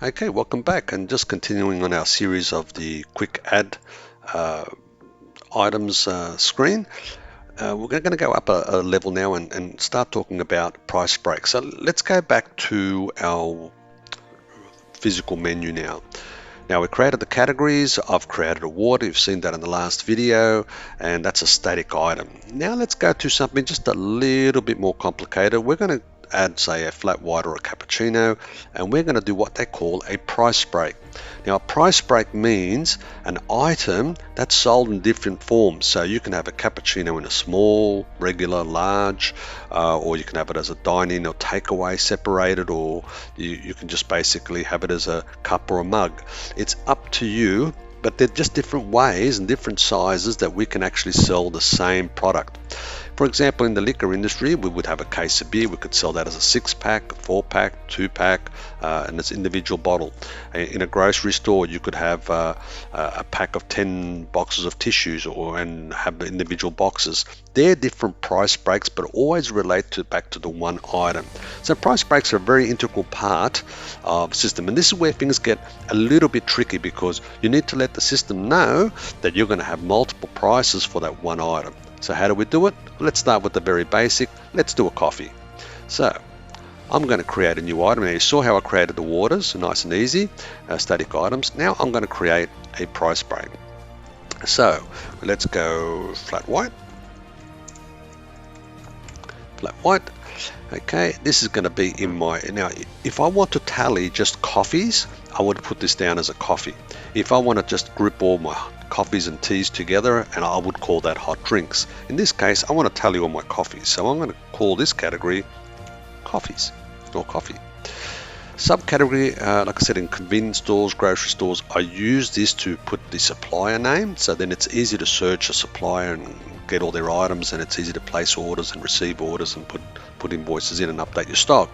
Okay, welcome back, and just continuing on our series of the quick add uh, items screen. We're going to go up a level now and start talking about price breaks. So let's go back to our physical menu now. Now we created the categories, I've created a water, you've seen that in the last video, and that's a static item. Now let's go to something just a little bit more complicated. We're going to add, say, a flat white or a cappuccino, and we're going to do what they call a price break. Now a price break means an item that's sold in different forms. So you can have a cappuccino in a small, regular, large, or you can have it as a dine-in or takeaway separated, or you can just basically have it as a cup or a mug. It's up to you, but they're just different ways and different sizes that we can actually sell the same product. For example, in the liquor industry, we would have a case of beer. We could sell that as a 6-pack, a 4-pack, 2-pack, and it's individual bottle. In a grocery store, you could have a pack of 10 boxes of tissues and have individual boxes. They're different price breaks, but always relate back to the one item. So price breaks are a very integral part of the system. And this is where things get a little bit tricky, because you need to let the system know that you're going to have multiple prices for that one item. So how do we do it? Let's start with the very basic. Let's do a coffee. So I'm going to create a new item. Now you saw how I created the waters, nice and easy, static items. Now I'm going to create a price break. So let's go flat white. Flat white. Okay, this is going to be in my, now if I want to tally just coffees, I would put this down as a coffee. If I want to just group all my coffees and teas together, and I would call that hot drinks. In this case, I want to tally all my coffees, so I'm going to call this category coffees or coffee. Subcategory, like I said, in convenience stores, grocery stores, I use this to put the supplier name, so then it's easy to search a supplier and get all their items, and it's easy to place orders and receive orders and put invoices in and update your stock.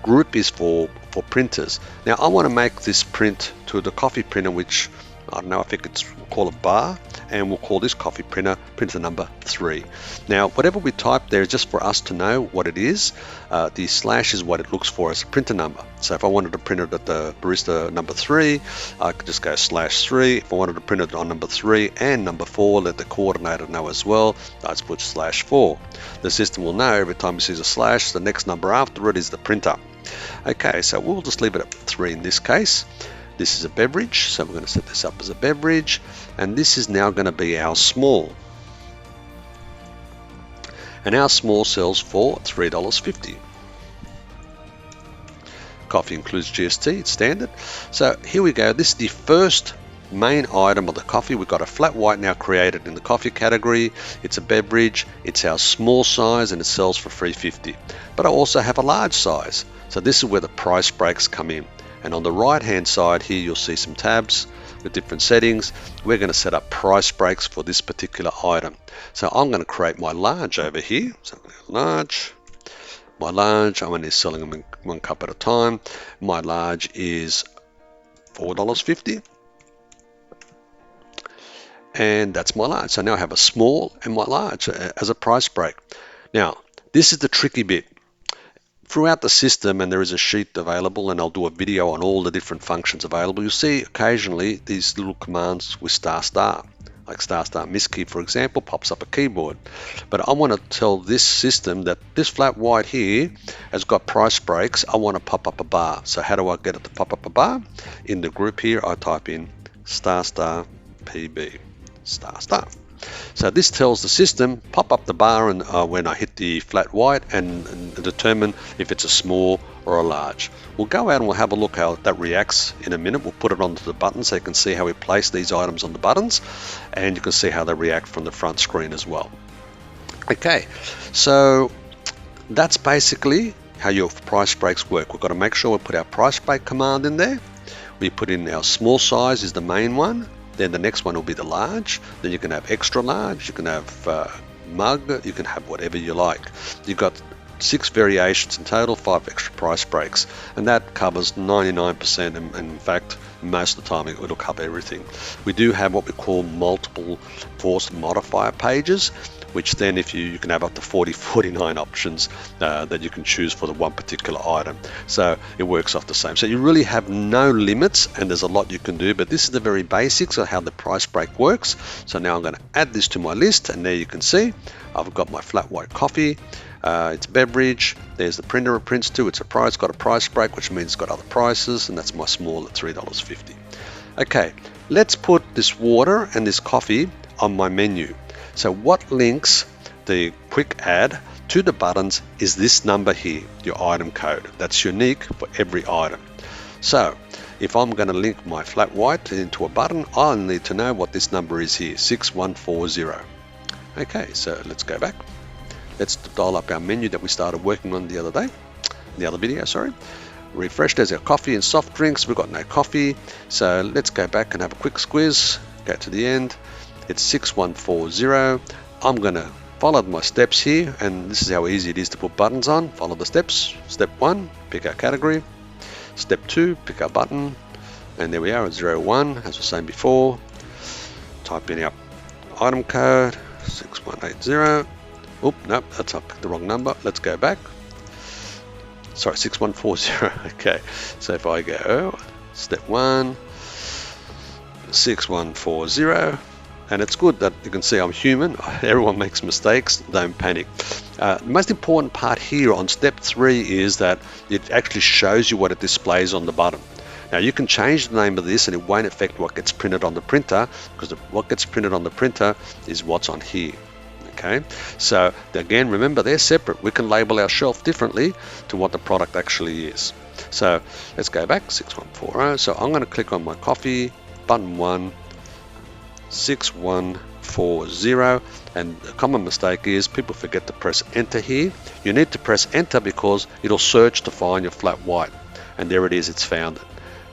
Group is for printers. Now I want to make this print to the coffee printer, which I don't know, I think we'll call it bar, and we'll call this coffee printer number 3. Now, whatever we type there is just for us to know what it is. The slash is what it looks for as a printer number. So if I wanted to print it at the barista number 3, I could just go /3. If I wanted to print it on number 3 and number 4, let the coordinator know as well, I'd put /4. The system will know every time it sees a slash, the next number after it is the printer. Okay, so we'll just leave it at 3 in this case. This is a beverage, so we're going to set this up as a beverage, and this is now going to be our small. And our small sells for $3.50. Coffee includes GST, it's standard. So here we go, this is the first main item of the coffee. We've got a flat white now created in the coffee category. It's a beverage, it's our small size, and it sells for $3.50. But I also have a large size, so this is where the price breaks come in. And on the right hand side here, you'll see some tabs with different settings. We're going to set up price breaks for this particular item. So I'm going to create my large over here. So large, my large, I'm only selling them in 1 cup at a time. My large is $4.50. And that's my large. So now I have a small and my large as a price break. Now, this is the tricky bit. Throughout the system, and there is a sheet available, and I'll do a video on all the different functions available, you'll see occasionally these little commands with **, like **misKey, for example, pops up a keyboard. But I want to tell this system that this flat white here has got price breaks. I want to pop up a bar. So how do I get it to pop up a bar? In the group here, I type in **PB, **. So this tells the system, pop up the bar and when I hit the flat white and determine if it's a small or a large. We'll go out and we'll have a look how that reacts in a minute. We'll put it onto the button so you can see how we place these items on the buttons, and you can see how they react from the front screen as well. Okay, so that's basically how your price breaks work. We've got to make sure we put our price break command in there. We put in our small size is the main one. Then the next one will be the large. Then you can have extra large, you can have mug, you can have whatever you like. You've got 6 variations in total, 5 extra price breaks, and that covers 99%, and in fact most of the time it'll cover everything. We do have what we call multiple force modifier pages, which then if you can have up to 49 options that you can choose for the one particular item. So it works off the same. So you really have no limits, and there's a lot you can do, but this is the very basics of how the price break works. So now I'm going to add this to my list, and there you can see I've got my flat white coffee. It's a beverage. There's the printer it prints to. It's a price, got a price break, which means it's got other prices, and that's my small at $3.50. Okay, let's put this water and this coffee on my menu. So what links the quick add to the buttons is this number here, your item code. That's unique for every item. So if I'm going to link my flat white into a button, I'll need to know what this number is here, 6140. Okay, so let's go back. Let's dial up our menu that we started working on the other day, the other video, sorry. Refresh, there's our coffee and soft drinks. We've got no coffee. So let's go back and have a quick squeeze, go to the end. It's 6140. I'm going to follow my steps here, and this is how easy it is to put buttons on. Follow the steps. Step 1, pick our category. Step 2, pick our button. And there we are at 01, as I was saying before. Type in our item code, 6180. Oop, nope, that's I picked the wrong number. Let's go back. Sorry, 6140. Okay, so if I go step 1, 6140. And it's good that you can see I'm human. Everyone makes mistakes. Don't panic. The most important part here on step 3 is that it actually shows you what it displays on the button. Now you can change the name of this and it won't affect what gets printed on the printer, because what gets printed on the printer is what's on here. Okay, so again, remember they're separate. We can label our shelf differently to what the product actually is. So let's go back, 6140. So I'm going to click on my coffee, button 1, 6140, and a common mistake is people forget to press enter here. You need to press enter because it'll search to find your flat white, and there it is, it's found it.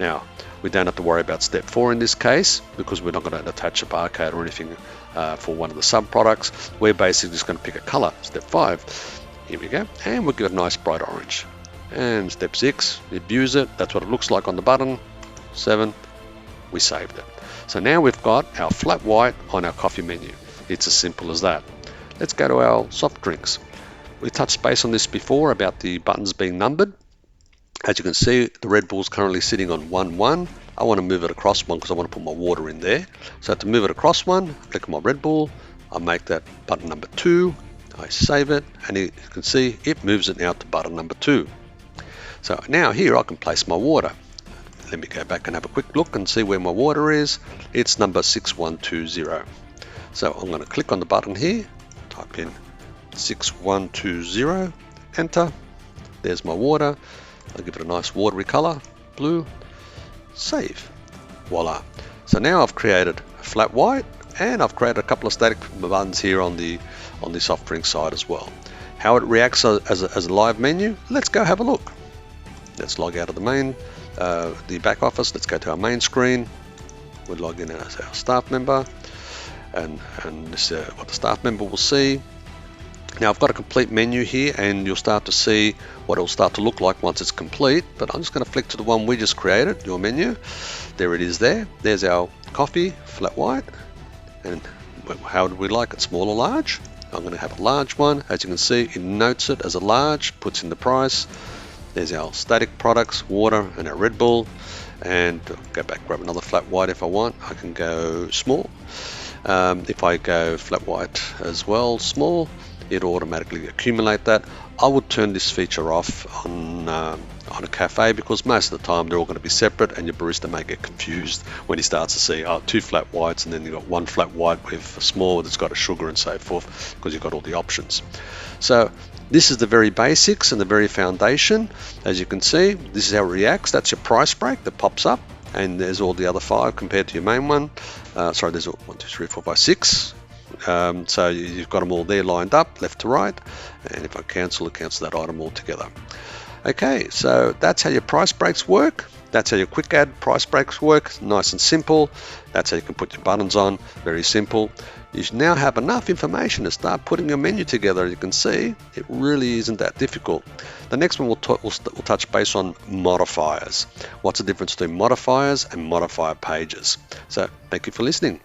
Now we don't have to worry about step 4 in this case because we're not going to attach a barcode or anything for one of the sub products. We're basically just going to pick a color. Step 5, here we go, and we'll give it a nice bright orange. And step 6, it views it, that's what it looks like on the button. 7, we saved it. So now we've got our flat white on our coffee menu. It's as simple as that. Let's go to our soft drinks. We touched base on this before about the buttons being numbered. As you can see, the Red Bull's currently sitting on 1-1. I want to move it across one because I want to put my water in there. So to move it across one, click on my Red Bull. I make that button number 2. I save it, and you can see it moves it now to button number 2. So now here I can place my water. Let me go back and have a quick look and see where my water is. It's number 6120. So I'm going to click on the button here, type in 6120, enter. There's my water. I'll give it a nice watery color, blue, save. Voila. So now I've created a flat white, and I've created a couple of static buttons here on the soft drink side as well. How it reacts as a live menu, let's go have a look. Let's log out of the main, the back office. Let's go to our main screen. We'll log in as our staff member, and this is what the staff member will see. Now I've got a complete menu here, and you'll start to see what it'll start to look like once it's complete, but I'm just going to flick to the one we just created, your menu. There it is there. There's our coffee, flat white, and how do we like it, small or large? I'm going to have a large one. As you can see, it notes it as a large, puts in the price. There's our static products, water, and our Red Bull. And I'll go back, grab another flat white if I want. I can go small. If I go flat white as well, small, it'll automatically accumulate that. I would turn this feature off on a cafe because most of the time they're all going to be separate, and your barista may get confused when he starts to see 2 flat whites and then you've got 1 flat white with a small that's got a sugar and so forth, because you've got all the options. So this is the very basics and the very foundation. As you can see, this is how it reacts. That's your price break that pops up, and there's all the other 5 compared to your main one. Sorry, there's 1, 2, 3, 4, 5, 6. So you've got them all there lined up, left to right, and if I cancel, it cancels that item altogether. Okay, so that's how your price breaks work. That's how your quick add price breaks work, nice and simple. That's how you can put your buttons on, very simple. You now have enough information to start putting your menu together. You can see it really isn't that difficult. The next one we'll touch base on modifiers. What's the difference between modifiers and modifier pages? So thank you for listening.